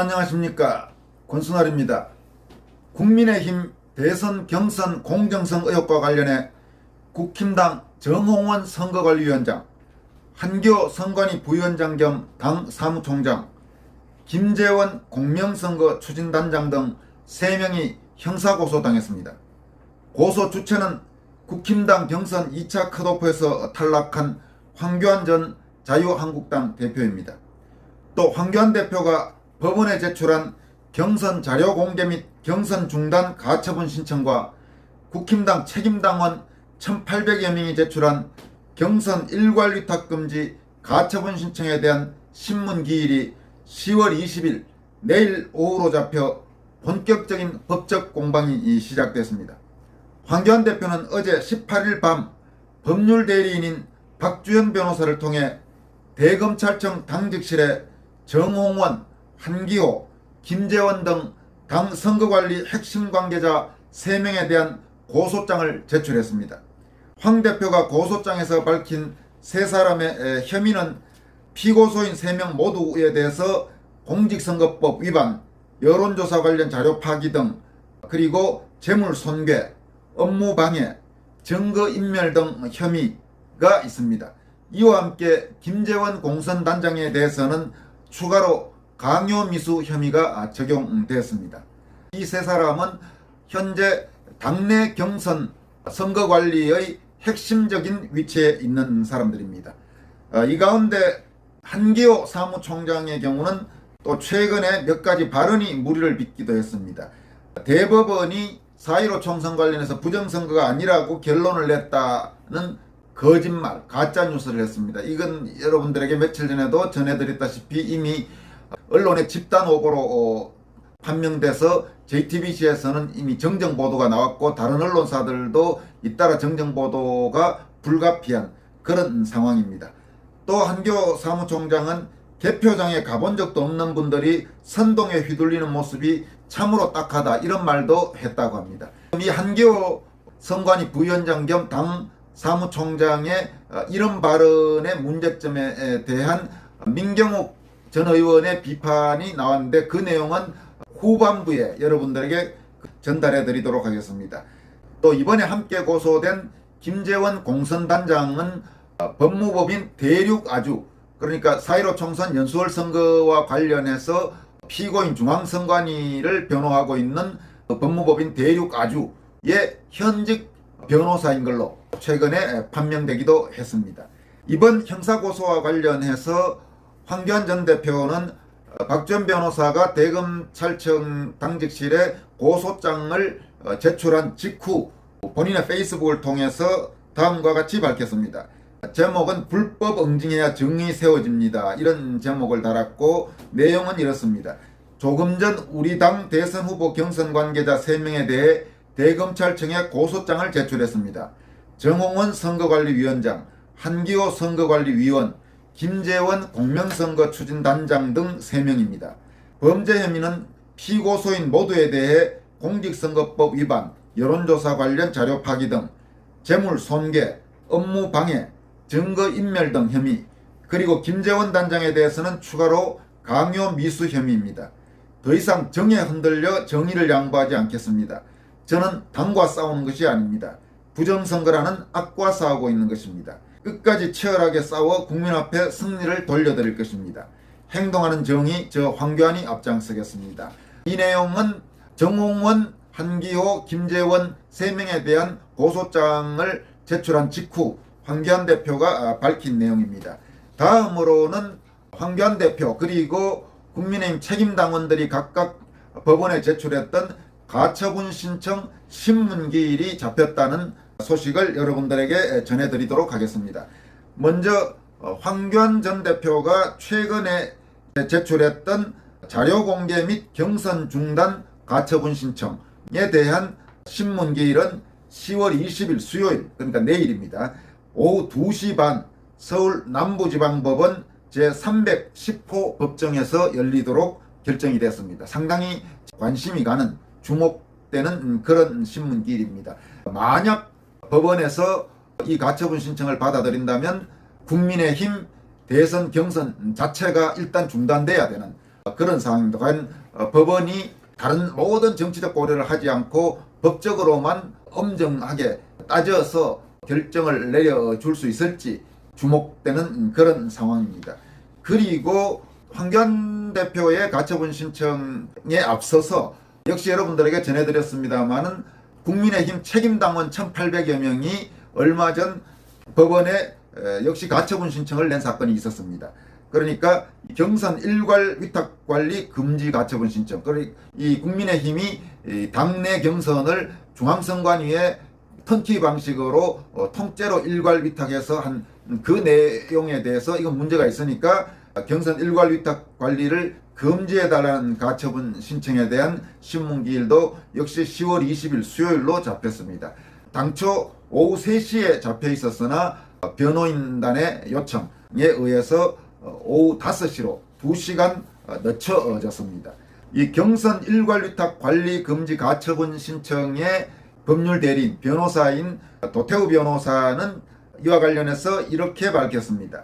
안녕하십니까, 권순할입니다. 국민의힘 대선 경선 공정성 의혹과 관련해 국힘당 정홍원 선거관리위원장, 한기호 선관위 부위원장 겸 당 사무총장, 김재원 공명선거 추진단장 등 3명이 형사고소당했습니다. 고소 주체는 국힘당 경선 2차 컷오프에서 탈락한 황교안 전 자유한국당 대표입니다. 또 황교안 대표가 법원에 제출한 경선 자료 공개 및 경선 중단 가처분 신청과 국힘당 책임당원 1,800여 명이 제출한 경선 일괄 위탁 금지 가처분 신청에 대한 신문 기일이 10월 20일 내일 오후로 잡혀 본격적인 법적 공방이 시작됐습니다. 황교안 대표는 어제 18일 밤 법률 대리인인 박주현 변호사를 통해 대검찰청 당직실에 정홍원, 한기호, 김재원 등 당 선거관리 핵심 관계자 3명에 대한 고소장을 제출했습니다. 황 대표가 고소장에서 밝힌 3사람의 혐의는 피고소인 3명 모두에 대해서 공직선거법 위반, 여론조사 관련 자료 파기 등, 그리고 재물 손괴, 업무 방해, 증거인멸 등 혐의가 있습니다. 이와 함께 김재원 공선단장에 대해서는 추가로 강요미수 혐의가 적용되었습니다. 이 3사람은 현재 당내 경선 선거관리의 핵심적인 위치에 있는 사람들입니다. 이 가운데 한기호 사무총장의 경우는 또 최근에 몇 가지 발언이 물의를 빚기도 했습니다. 대법원이 4.15 총선 관련해서 부정선거가 아니라고 결론을 냈다는 거짓말, 가짜뉴스를 했습니다. 이건 여러분들에게 며칠 전에도 전해드렸다시피 이미 언론의 집단 오보로 판명돼서 JTBC에서는 이미 정정보도가 나왔고 다른 언론사들도 잇따라 정정보도가 불가피한 그런 상황입니다. 또 한기호 사무총장은 개표장에 가본 적도 없는 분들이 선동에 휘둘리는 모습이 참으로 딱하다, 이런 말도 했다고 합니다. 이 한기호 선관위 부위원장 겸 당 사무총장의 이런 발언의 문제점에 대한 민경욱 전 의원의 비판이 나왔는데 그 내용은 후반부에 여러분들에게 전달해 드리도록 하겠습니다. 또 이번에 함께 고소된 김재원 공선단장은 법무법인 대륙아주, 그러니까 4.15 총선 연수월 선거와 관련해서 피고인 중앙선관위를 변호하고 있는 법무법인 대륙아주의 현직 변호사인 걸로 최근에 판명되기도 했습니다. 이번 형사고소와 관련해서 황교안 전 대표는 박주현 변호사가 대검찰청 당직실에 고소장을 제출한 직후 본인의 페이스북을 통해서 다음과 같이 밝혔습니다. 제목은 불법 응징해야 정의 세워집니다, 이런 제목을 달았고 내용은 이렇습니다. 조금 전 우리 당 대선 후보 경선 관계자 3명에 대해 대검찰청에 고소장을 제출했습니다. 정홍원 선거관리위원장, 한기호 선거관리위원, 김재원 공명선거 추진단장 등 3명입니다. 범죄 혐의는 피고소인 모두에 대해 공직선거법 위반, 여론조사 관련 자료 파기 등, 재물 손괴, 업무 방해, 증거인멸 등 혐의, 그리고 김재원 단장에 대해서는 추가로 강요 미수 혐의입니다. 더 이상 정에 흔들려 정의를 양보하지 않겠습니다. 저는 당과 싸우는 것이 아닙니다. 부정선거라는 악과 싸우고 있는 것입니다. 끝까지 치열하게 싸워 국민 앞에 승리를 돌려드릴 것입니다. 행동하는 정의, 저 황교안이 앞장서겠습니다. 이 내용은 정홍원, 한기호, 김재원 3명에 대한 고소장을 제출한 직후 황교안 대표가 밝힌 내용입니다. 다음으로는 황교안 대표 그리고 국민의힘 책임당원들이 각각 법원에 제출했던 가처분 신청 신문기일이 잡혔다는 소식을 여러분들에게 전해드리도록 하겠습니다. 먼저 황교안 전 대표가 최근에 제출했던 자료 공개 및 경선 중단 가처분 신청에 대한 신문기일은 10월 20일 수요일, 그러니까 내일입니다. 오후 2시 반 서울 남부지방법원 제310호 법정에서 열리도록 결정이 됐습니다. 상당히 관심이 가는, 주목되는 그런 신문기일입니다. 만약 법원에서 이 가처분 신청을 받아들인다면 국민의힘 대선 경선 자체가 일단 중단돼야 되는, 그런 상황입니다. 과연 법원이 다른 모든 정치적 고려를 하지 않고 법적으로만 엄정하게 따져서 결정을 내려줄 수 있을지 주목되는 그런 상황입니다. 그리고 황교안 대표의 가처분 신청에 앞서서 역시 여러분들에게 전해드렸습니다마는 국민의힘 책임당원 1,800여 명이 얼마 전 법원에 역시 가처분 신청을 낸 사건이 있었습니다. 그러니까 경선 일괄 위탁관리 금지 가처분 신청. 이 국민의힘이 당내 경선을 중앙선관위에 턴키 방식으로 통째로 일괄 위탁해서 한 그 내용에 대해서 이건 문제가 있으니까 경선 일괄 위탁 관리를 금지해달라는 가처분 신청에 대한 신문기일도 역시 10월 20일 수요일로 잡혔습니다. 당초 오후 3시에 잡혀 있었으나 변호인단의 요청에 의해서 오후 5시로 2시간 늦춰졌습니다. 이 경선 일괄 위탁 관리 금지 가처분 신청의 법률 대리인 변호사인 도태우 변호사는 이와 관련해서 이렇게 밝혔습니다.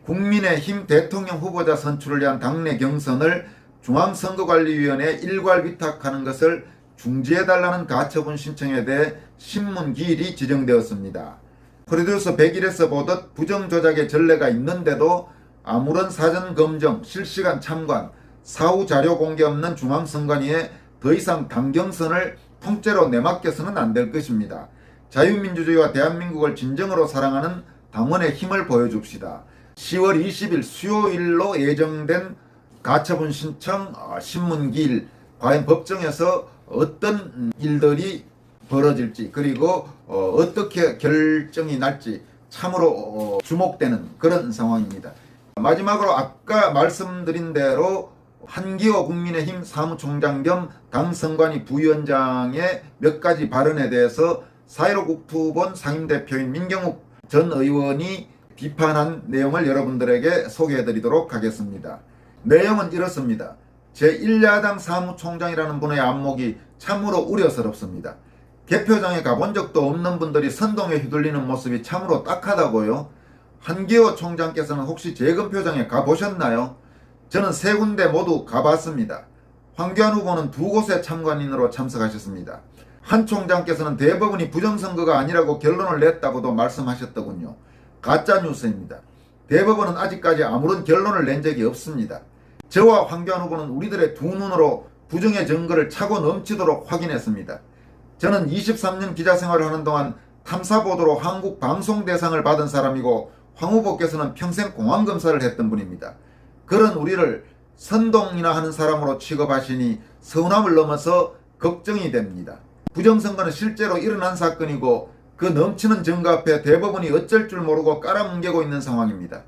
국민의힘 대통령 후보자 선출을 위한 당내 경선을 중앙선거관리위원회에 일괄 위탁하는 것을 중지해달라는 가처분 신청에 대해 신문기일이 지정되었습니다. 프로듀서 100일에서 보듯 부정조작의 전례가 있는데도 아무런 사전검정, 실시간 참관, 사후 자료 공개 없는 중앙선관위에 더 이상 당경선을 통째로 내맡겨서는 안 될 것입니다. 자유민주주의와 대한민국을 진정으로 사랑하는 당원의 힘을 보여줍시다. 10월 20일 수요일로 예정된 가처분 신청 신문기일, 과연 법정에서 어떤 일들이 벌어질지 그리고 어떻게 결정이 날지 참으로 주목되는 그런 상황입니다. 마지막으로 아까 말씀드린 대로 한기호 국민의힘 사무총장 겸 당선관위 부위원장의 몇 가지 발언에 대해서 4.15 국토본 상임대표인 민경욱 전 의원이 비판한 내용을 여러분들에게 소개해드리도록 하겠습니다. 내용은 이렇습니다. 제1야당 사무총장이라는 분의 안목이 참으로 우려스럽습니다. 개표장에 가본 적도 없는 분들이 선동에 휘둘리는 모습이 참으로 딱하다고요. 한기호 총장께서는 혹시 재검표장에 가보셨나요? 저는 3군데 모두 가봤습니다. 황교안 후보는 2곳의 참관인으로 참석하셨습니다. 한 총장께서는 대법원이 부정선거가 아니라고 결론을 냈다고도 말씀하셨더군요. 가짜뉴스입니다. 대법원은 아직까지 아무런 결론을 낸 적이 없습니다. 저와 황교안 후보는 우리들의 두 눈으로 부정의 증거를 차고 넘치도록 확인했습니다. 저는 23년 기자생활을 하는 동안 탐사보도로 한국 방송대상을 받은 사람이고 황 후보께서는 평생 공안검사를 했던 분입니다. 그런 우리를 선동이나 하는 사람으로 취급하시니 서운함을 넘어서 걱정이 됩니다. 부정선거는 실제로 일어난 사건이고 그 넘치는 증거 앞에 대법원이 어쩔 줄 모르고 깔아뭉개고 있는 상황입니다.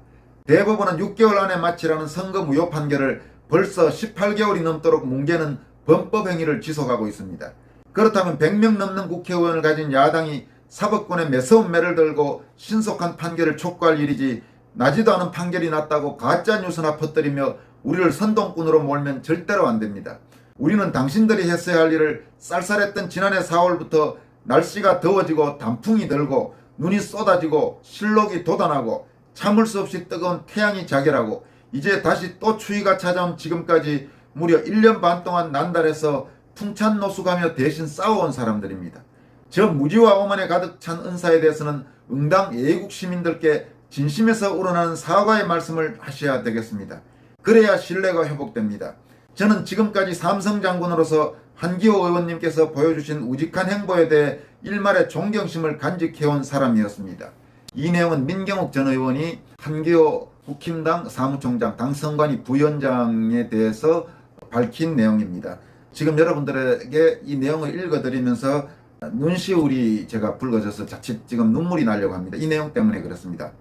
대법원은 6개월 안에 마치라는 선거 무효 판결을 벌써 18개월이 넘도록 뭉개는 범법행위를 지속하고 있습니다. 그렇다면 100명 넘는 국회의원을 가진 야당이 사법권의 매서운 매를 들고 신속한 판결을 촉구할 일이지 나지도 않은 판결이 났다고 가짜뉴스나 퍼뜨리며 우리를 선동꾼으로 몰면 절대로 안 됩니다. 우리는 당신들이 했어야 할 일을 쌀쌀했던 지난해 4월부터 날씨가 더워지고 단풍이 들고 눈이 쏟아지고 실록이 돋아나고 참을 수 없이 뜨거운 태양이 자결하고 이제 다시 또 추위가 찾아온 지금까지 무려 1년 반 동안 난달에서 풍찬노숙하며 대신 싸워온 사람들입니다. 저 무지와 오만에 가득 찬 은사에 대해서는 응당 예국 시민들께 진심에서 우러나는 사과의 말씀을 하셔야 되겠습니다. 그래야 신뢰가 회복됩니다. 저는 지금까지 삼성 장군으로서 한기호 의원님께서 보여주신 우직한 행보에 대해 일말의 존경심을 간직해온 사람이었습니다. 이 내용은 민경욱 전 의원이 한기호 국힘당 사무총장 당선관위 부위원장에 대해서 밝힌 내용입니다. 지금 여러분들에게 이 내용을 읽어드리면서 눈시울이 제가 붉어져서 자칫 지금 눈물이 나려고 합니다. 이 내용 때문에 그렇습니다.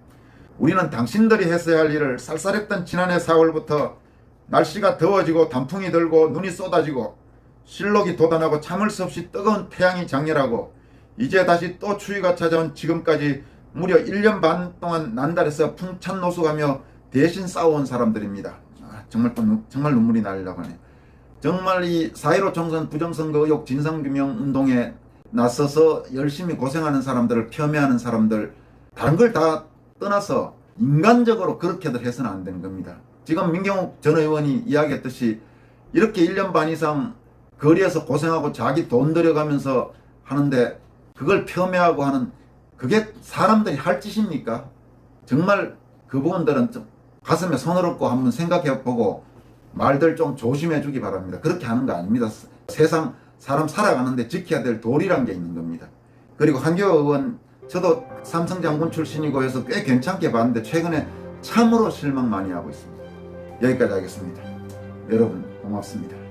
우리는 당신들이 했어야 할 일을 쌀쌀했던 지난해 4월부터 날씨가 더워지고 단풍이 들고 눈이 쏟아지고 실록이 돋아나고 참을 수 없이 뜨거운 태양이 장렬하고 이제 다시 또 추위가 찾아온 지금까지 무려 1년 반 동안 난달에서 풍찬노숙하며 대신 싸워온 사람들입니다. 정말 눈물이 나려고 하네요. 정말 이 4.15 총선 부정선거 의혹 진상규명 운동에 나서서 열심히 고생하는 사람들을 폄훼하는 사람들, 다른 걸 다 떠나서 인간적으로 그렇게들 해서는 안 되는 겁니다. 지금 민경욱 전 의원이 이야기했듯이 이렇게 1년 반 이상 거리에서 고생하고 자기 돈 들여가면서 하는데 그걸 폄훼하고 하는 그게 사람들이 할 짓입니까? 정말 그 부분들은 좀 가슴에 손을 얹고 한번 생각해보고 말들 좀 조심해 주기 바랍니다. 그렇게 하는 거 아닙니다. 세상 사람 살아가는데 지켜야 될 도리란 게 있는 겁니다. 그리고 한교호 의원, 저도 삼성 장군 출신이고 해서 꽤 괜찮게 봤는데 최근에 참으로 실망 많이 하고 있습니다. 여기까지 하겠습니다. 여러분 고맙습니다.